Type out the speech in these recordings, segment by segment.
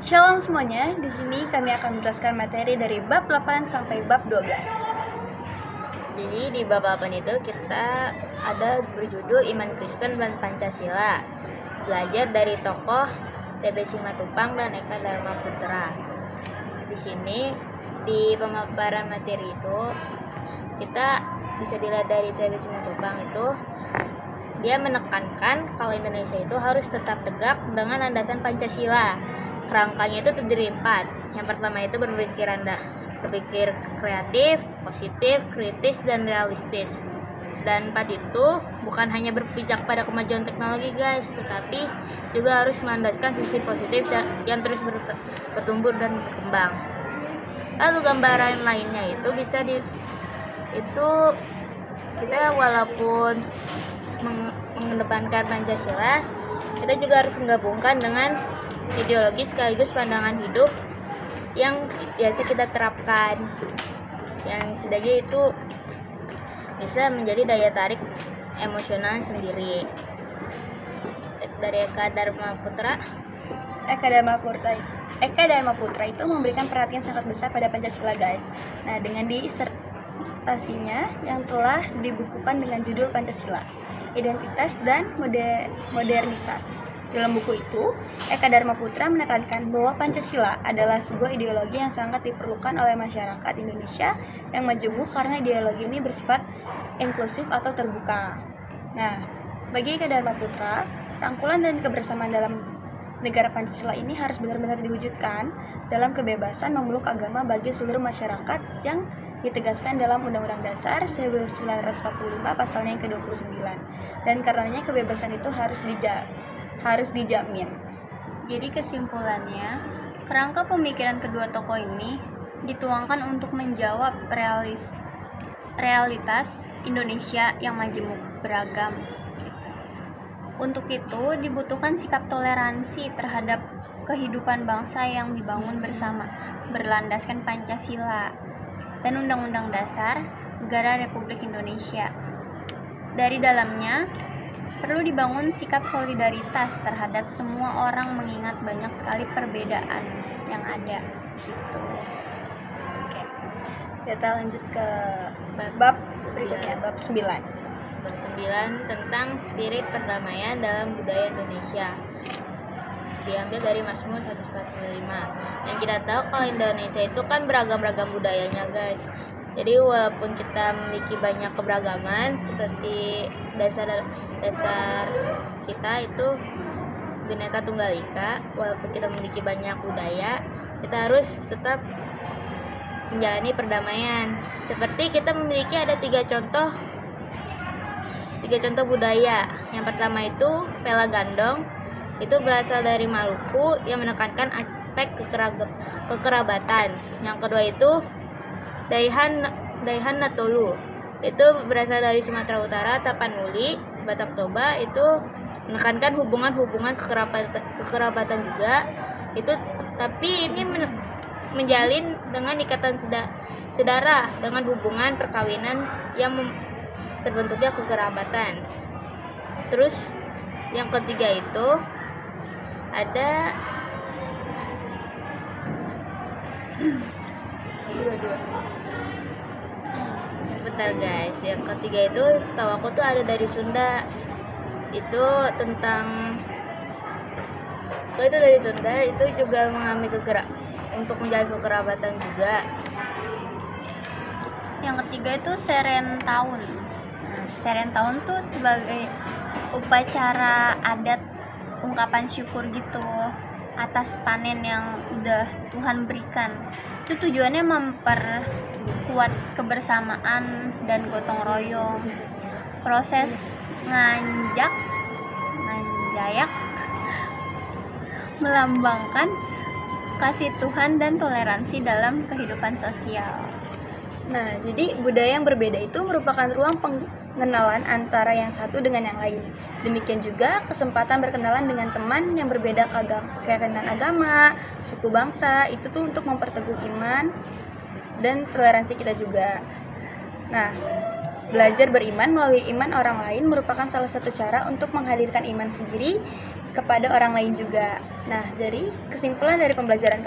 Shalom semuanya, di sini kami akan menjelaskan materi dari bab 8 sampai bab 12. Jadi di bab 8 itu kita ada berjudul Iman Kristen dan Pancasila. Belajar dari tokoh TB Simatupang dan Eka Dharma Putra. Di sini di pemaparan materi itu kita bisa dilihat dari TB Simatupang itu dia menekankan kalau Indonesia itu harus tetap tegak dengan landasan Pancasila. Kerangkanya itu terdiri 4. Yang pertama itu berpikir kreatif, positif, kritis, dan realistis. Dan 4 itu bukan hanya berpijak pada kemajuan teknologi guys, tetapi juga harus melandaskan sisi positif yang terus bertumbuh dan berkembang. Lalu gambaran lainnya itu kita walaupun mengedepankan Pancasila, kita juga harus menggabungkan dengan ideologi sekaligus pandangan hidup yang biasa kita terapkan, yang setidaknya itu bisa menjadi daya tarik emosional sendiri. Dari Eka Dharma Putra itu memberikan perhatian sangat besar pada Pancasila guys. Nah, dengan disertasinya yang telah dibukukan dengan judul Pancasila, Identitas dan Modernitas. Dalam buku itu, Eka Dharma Putra menekankan bahwa Pancasila adalah sebuah ideologi yang sangat diperlukan oleh masyarakat Indonesia yang majemuk karena ideologi ini bersifat inklusif atau terbuka. Nah, bagi Eka Dharma Putra, rangkulan dan kebersamaan dalam negara Pancasila ini harus benar-benar diwujudkan dalam kebebasan memeluk agama bagi seluruh masyarakat yang ditegaskan dalam Undang-Undang Dasar 1945 pasalnya yang ke-29. Dan karenanya kebebasan itu harus dijamin. Jadi kesimpulannya, kerangka pemikiran kedua tokoh ini dituangkan untuk menjawab realitas Indonesia yang majemuk beragam. Untuk itu dibutuhkan sikap toleransi terhadap kehidupan bangsa yang dibangun bersama, berlandaskan Pancasila dan Undang-Undang Dasar Negara Republik Indonesia. Dari dalamnya perlu dibangun sikap solidaritas terhadap semua orang mengingat banyak sekali perbedaan yang ada gitu. Oke. Kita lanjut ke bab berikutnya, bab 9. Bab 9 tentang spirit perdamaian dalam budaya Indonesia. Diambil dari Mazmur 145. Yang kita tahu kalau Indonesia itu kan beragam-ragam budayanya guys. Jadi walaupun kita memiliki banyak keberagaman seperti dasar kita itu Bhinneka Tunggal Ika, walaupun kita memiliki banyak budaya, kita harus tetap menjalani perdamaian. Seperti kita memiliki ada tiga contoh budaya. Yang pertama itu Pela Gandong, itu berasal dari Maluku yang menekankan aspek kekerabatan. Yang kedua itu Daihan Natolu, itu berasal dari Sumatera Utara. Tapanuli, Batak Toba, itu menekankan hubungan kekerabatan juga. Itu tapi ini menjalin dengan ikatan sedara dengan hubungan perkawinan yang terbentuknya kekerabatan. Terus yang ketiga itu ada bentar guys, yang ketiga itu setahu aku tuh ada dari Sunda. Itu dari Sunda, itu juga mengalami untuk menjaga kekerabatan juga. Yang ketiga itu Serentaun. Serentaun tuh sebagai upacara adat ungkapan syukur gitu atas panen yang udah Tuhan berikan. Itu tujuannya memperkuat kebersamaan dan gotong royong. Proses nganjayak melambangkan kasih Tuhan dan toleransi dalam kehidupan sosial. Nah, jadi budaya yang berbeda itu merupakan ruang pengenalan antara yang satu dengan yang lain. Demikian juga kesempatan berkenalan dengan teman yang berbeda keyakinan agama, suku bangsa, itu tuh untuk memperteguh iman dan toleransi kita juga. Nah, belajar beriman melalui iman orang lain merupakan salah satu cara untuk menghadirkan iman sendiri kepada orang lain juga. Nah, dari kesimpulan dari pembelajaran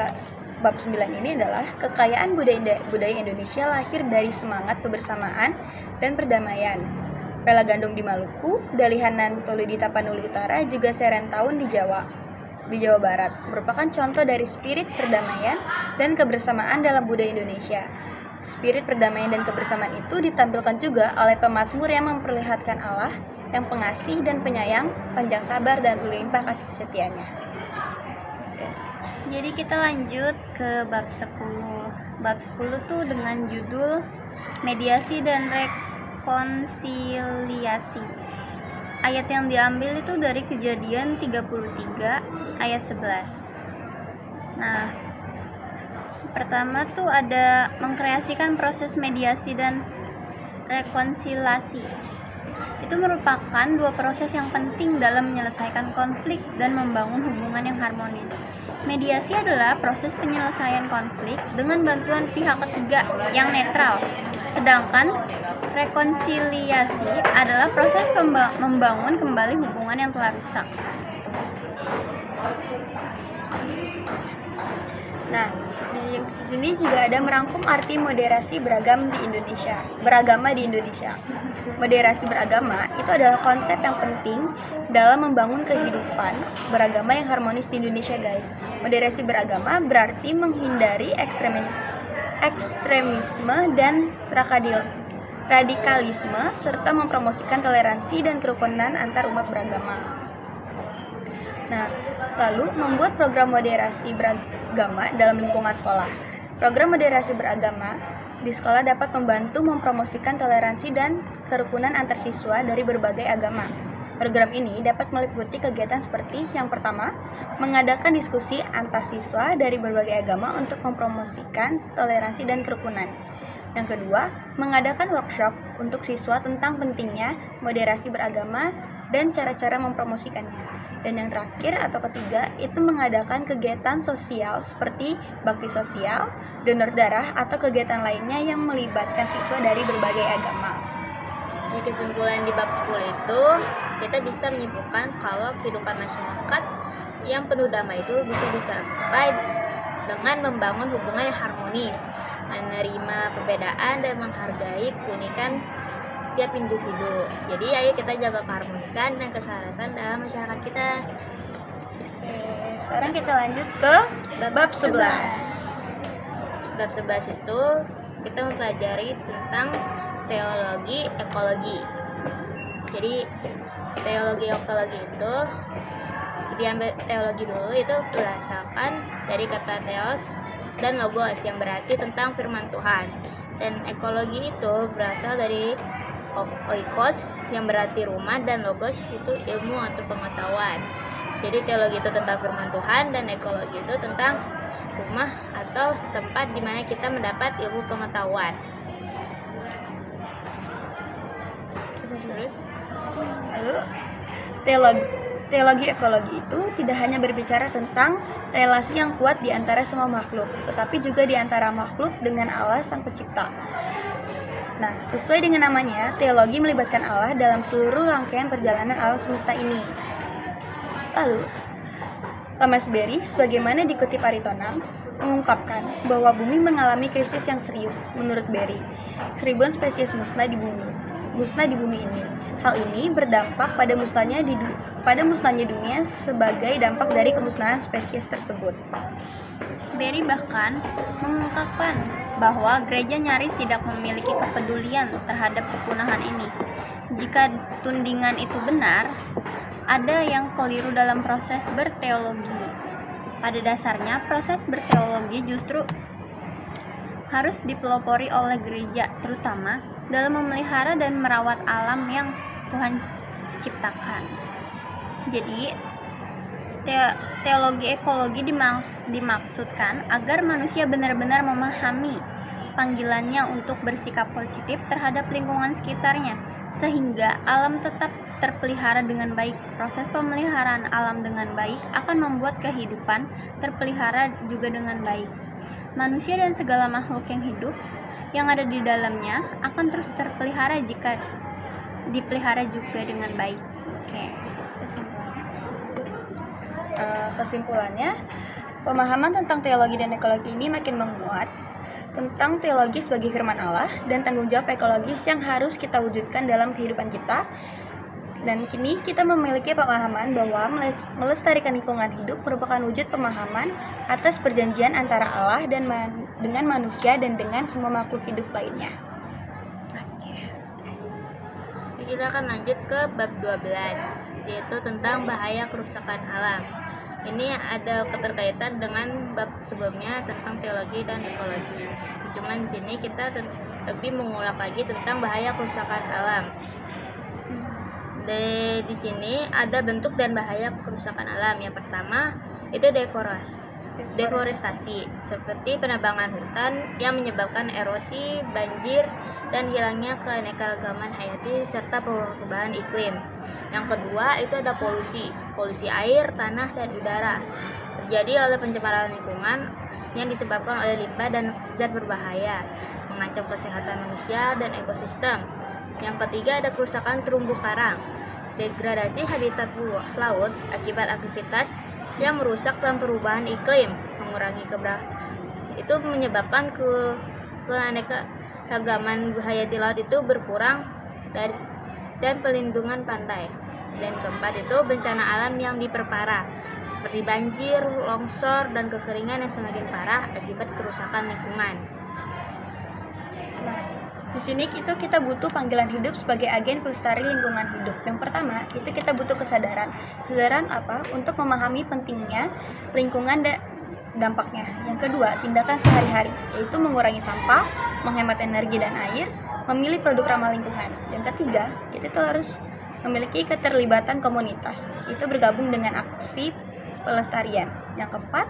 bab 9 ini adalah kekayaan budaya Indonesia lahir dari semangat kebersamaan dan perdamaian. Pela Gandong di Maluku, Dalihanan Tolu di Tapanuli Utara, juga Serentahun di Jawa Barat merupakan contoh dari spirit perdamaian dan kebersamaan dalam budaya Indonesia. Spirit perdamaian dan kebersamaan itu ditampilkan juga oleh pemazmur yang memperlihatkan Allah yang pengasih dan penyayang, panjang sabar dan berlimpah kasih setianya. Jadi kita lanjut ke bab 10. Bab 10 tuh dengan judul mediasi dan rekonsiliasi. Ayat yang diambil itu dari Kejadian 33 ayat 11. Nah, pertama tuh ada mengkreasikan proses mediasi dan rekonsiliasi. Itu merupakan dua proses yang penting dalam menyelesaikan konflik dan membangun hubungan yang harmonis. Mediasi adalah proses penyelesaian konflik dengan bantuan pihak ketiga yang netral. Sedangkan rekonsiliasi adalah proses membangun kembali hubungan yang telah rusak. Nah, di sini juga ada merangkum arti moderasi beragama di Indonesia. Moderasi beragama itu adalah konsep yang penting dalam membangun kehidupan beragama yang harmonis di Indonesia, guys. Moderasi beragama berarti menghindari ekstremisme dan radikalisme serta mempromosikan toleransi dan kerukunan antar umat beragama. Nah, lalu membuat program moderasi beragama dalam lingkungan sekolah. Program moderasi beragama di sekolah dapat membantu mempromosikan toleransi dan kerukunan antar siswa dari berbagai agama. Program ini dapat meliputi kegiatan seperti yang pertama, mengadakan diskusi antar siswa dari berbagai agama untuk mempromosikan toleransi dan kerukunan. Yang kedua, mengadakan workshop untuk siswa tentang pentingnya moderasi beragama dan cara-cara mempromosikannya. Dan yang terakhir atau ketiga, itu mengadakan kegiatan sosial seperti bakti sosial, donor darah, atau kegiatan lainnya yang melibatkan siswa dari berbagai agama. Di kesimpulan di bab 10 itu, kita bisa menyimpulkan kalau kehidupan masyarakat yang penuh damai itu bisa dicapai dengan membangun hubungan yang harmonis, menerima perbedaan dan menghargai keunikan setiap individu. Jadi ayo kita jaga keharmonisan dan keselarasan dalam masyarakat kita. Oke, sekarang kita lanjut ke bab 11. Bab 11 itu kita mempelajari tentang teologi ekologi. Jadi teologi ekologi itu diambil teologi dulu, itu berdasarkan dari kata theos dan logos yang berarti tentang firman Tuhan. Dan ekologi itu berasal dari oikos yang berarti rumah dan logos itu ilmu atau pengetahuan. Jadi teologi itu tentang firman Tuhan dan ekologi itu tentang rumah atau tempat di mana kita mendapat ilmu pengetahuan. Lalu teologi ekologi itu tidak hanya berbicara tentang relasi yang kuat di antara semua makhluk, tetapi juga di antara makhluk dengan Allah Sang Pencipta. Nah, sesuai dengan namanya, teologi melibatkan Allah dalam seluruh rangkaian perjalanan alam semesta ini. Lalu, Thomas Berry, sebagaimana dikutip Aritonang, mengungkapkan bahwa bumi mengalami krisis yang serius. Menurut Berry, ribuan spesies musnah di bumi ini. Hal ini berdampak pada musnahnya dunia sebagai dampak dari kemusnahan spesies tersebut. Berry bahkan mengungkapkan bahwa gereja nyaris tidak memiliki kepedulian terhadap kepunahan ini. Jika tudingan itu benar, ada yang keliru dalam proses berteologi. Pada dasarnya, proses berteologi justru harus dipelopori oleh gereja, terutama dalam memelihara dan merawat alam yang Tuhan ciptakan. Jadi, teologi ekologi dimaksudkan agar manusia benar-benar memahami panggilannya untuk bersikap positif terhadap lingkungan sekitarnya, sehingga alam tetap terpelihara dengan baik. Proses pemeliharaan alam dengan baik akan membuat kehidupan terpelihara juga dengan baik. Manusia dan segala makhluk yang hidup yang ada di dalamnya akan terus terpelihara jika dipelihara juga dengan baik. Oke, kesimpulannya. kesimpulannya, pemahaman tentang teologi dan ekologi ini makin menguat tentang teologi sebagai firman Allah dan tanggung jawab ekologis yang harus kita wujudkan dalam kehidupan kita. Dan kini kita memiliki pemahaman bahwa melestarikan lingkungan hidup merupakan wujud pemahaman atas perjanjian antara Allah dan dengan manusia dan dengan semua makhluk hidup lainnya. Kita akan lanjut ke bab 12, yaitu tentang bahaya kerusakan alam. Ini ada keterkaitan dengan bab sebelumnya tentang teologi dan ekologi. Cuman di sini kita lebih mengulang lagi tentang bahaya kerusakan alam. Di sini ada bentuk dan bahaya kerusakan alam. Yang pertama itu deforestasi, seperti penebangan hutan yang menyebabkan erosi, banjir, dan hilangnya keanekaragaman hayati serta perubahan iklim. Yang kedua itu ada polusi air, tanah, dan udara, terjadi oleh pencemaran lingkungan yang disebabkan oleh limbah dan zat berbahaya, mengancam kesehatan manusia dan ekosistem. Yang ketiga ada kerusakan terumbu karang, degradasi habitat laut akibat aktivitas yang merusak dan perubahan iklim, mengurangi itu menyebabkan keanekaragaman hayati laut itu berkurang dan pelindungan pantai. Dan keempat itu bencana alam yang diperparah, seperti banjir, longsor, dan kekeringan yang semakin parah akibat kerusakan lingkungan. Di sini kita butuh panggilan hidup sebagai agen pelestari lingkungan hidup. Yang pertama, itu kita butuh kesadaran. Kesadaran apa? Untuk memahami pentingnya lingkungan dan dampaknya. Yang kedua, tindakan sehari-hari, yaitu mengurangi sampah, menghemat energi dan air, memilih produk ramah lingkungan. Yang ketiga, kita tuh harus memiliki keterlibatan komunitas. Itu bergabung dengan aksi pelestarian. Yang keempat,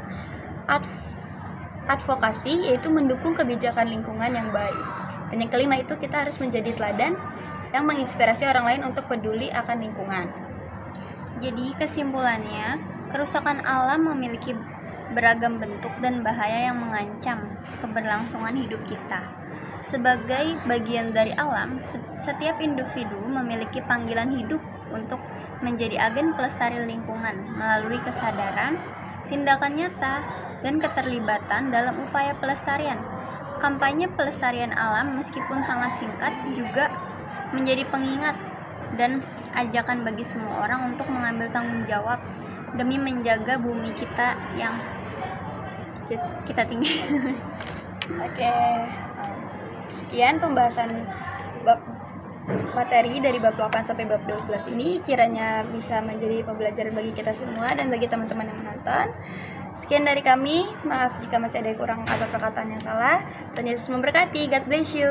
advokasi, yaitu mendukung kebijakan lingkungan yang baik. Dan yang kelima itu kita harus menjadi teladan yang menginspirasi orang lain untuk peduli akan lingkungan. Jadi kesimpulannya, kerusakan alam memiliki beragam bentuk dan bahaya yang mengancam keberlangsungan hidup kita. Sebagai bagian dari alam, setiap individu memiliki panggilan hidup untuk menjadi agen pelestari lingkungan melalui kesadaran, tindakan nyata, dan keterlibatan dalam upaya pelestarian. Kampanye pelestarian alam meskipun sangat singkat juga menjadi pengingat dan ajakan bagi semua orang untuk mengambil tanggung jawab demi menjaga bumi kita yang kita tinggal. Oke. Sekian pembahasan bab materi dari bab 8 sampai bab 12 ini, kiranya bisa menjadi pembelajaran bagi kita semua dan bagi teman-teman yang menonton. Sekian dari kami, maaf jika masih ada kurang atau perkataan yang salah. Tuhan Yesus memberkati. God bless you.